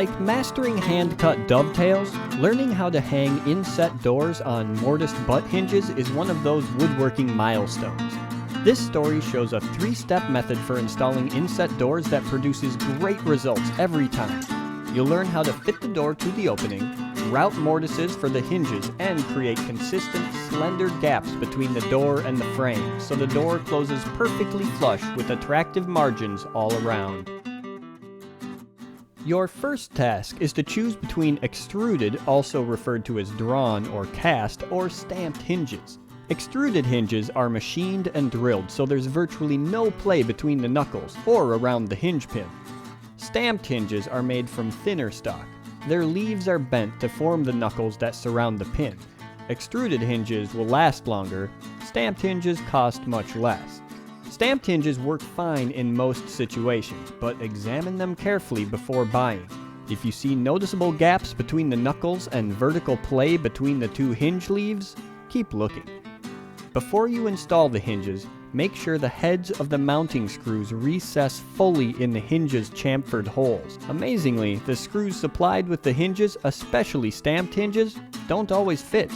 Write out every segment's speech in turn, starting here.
Like mastering hand-cut dovetails, learning how to hang inset doors on mortised butt hinges is one of those woodworking milestones. This story shows a 3-step method for installing inset doors that produces great results every time. You'll learn how to fit the door to the opening, route mortises for the hinges, and create consistent, slender gaps between the door and the frame so the door closes perfectly flush with attractive margins all around. Your first task is to choose between extruded, also referred to as drawn or cast, or stamped hinges. Extruded hinges are machined and drilled, so there's virtually no play between the knuckles or around the hinge pin. Stamped hinges are made from thinner stock. Their leaves are bent to form the knuckles that surround the pin. Extruded hinges will last longer. Stamped hinges cost much less. Stamped hinges work fine in most situations, but examine them carefully before buying. If you see noticeable gaps between the knuckles and vertical play between the two hinge leaves, keep looking. Before you install the hinges, make sure the heads of the mounting screws recess fully in the hinges' chamfered holes. Amazingly, the screws supplied with the hinges, especially stamped hinges, don't always fit.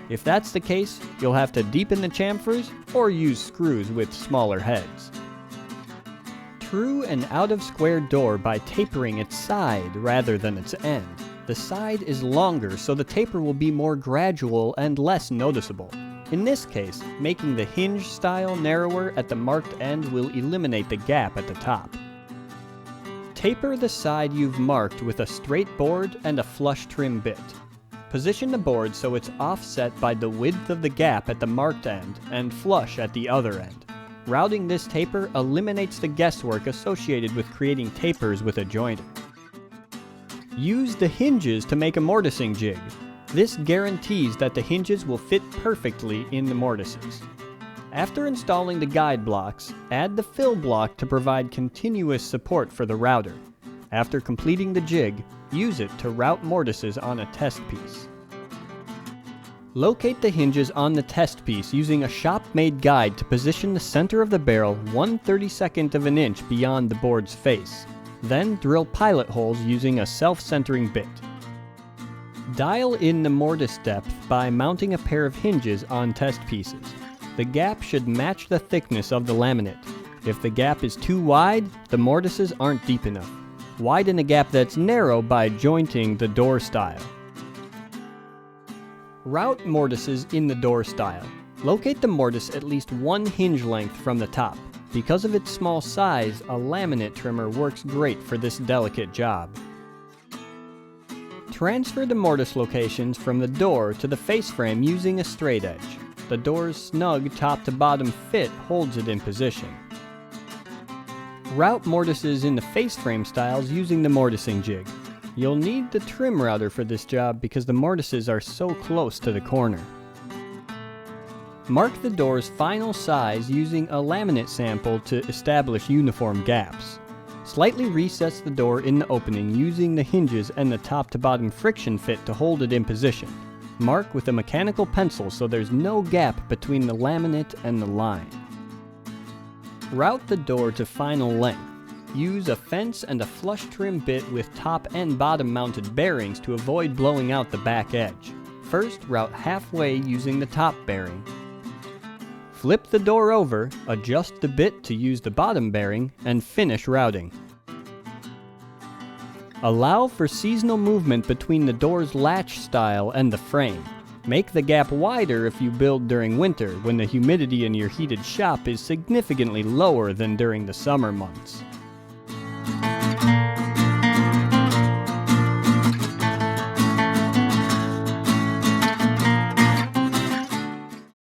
If that's the case, you'll have to deepen the chamfers or use screws with smaller heads. True an out-of-square door by tapering its side rather than its end. The side is longer, so the taper will be more gradual and less noticeable. In this case, making the hinge style narrower at the marked end will eliminate the gap at the top. Taper the side you've marked with a straight board and a flush trim bit. Position the board so it's offset by the width of the gap at the marked end and flush at the other end. Routing this taper eliminates the guesswork associated with creating tapers with a jointer. Use the hinges to make a mortising jig. This guarantees that the hinges will fit perfectly in the mortises. After installing the guide blocks, add the fill block to provide continuous support for the router. After completing the jig, use it to route mortises on a test piece. Locate the hinges on the test piece using a shop-made guide to position the center of the barrel 1/32 of an inch beyond the board's face. Then drill pilot holes using a self-centering bit. Dial in the mortise depth by mounting a pair of hinges on test pieces. The gap should match the thickness of the laminate. If the gap is too wide, the mortises aren't deep enough. Widen a gap that's narrow by jointing the door style. Route mortises in the door style. Locate the mortise at least one hinge length from the top. Because of its small size, a laminate trimmer works great for this delicate job. Transfer the mortise locations from the door to the face frame using a straight edge. The door's snug top-to-bottom fit holds it in position. Route mortises in the face frame styles using the mortising jig. You'll need the trim router for this job because the mortises are so close to the corner. Mark the door's final size using a laminate sample to establish uniform gaps. Slightly recess the door in the opening using the hinges and the top-to-bottom friction fit to hold it in position. Mark with a mechanical pencil so there's no gap between the laminate and the line. Route the door to final length. Use a fence and a flush trim bit with top and bottom mounted bearings to avoid blowing out the back edge. First, route halfway using the top bearing. Flip the door over, adjust the bit to use the bottom bearing, and finish routing. Allow for seasonal movement between the door's latch style and the frame. Make the gap wider if you build during winter, when the humidity in your heated shop is significantly lower than during the summer months.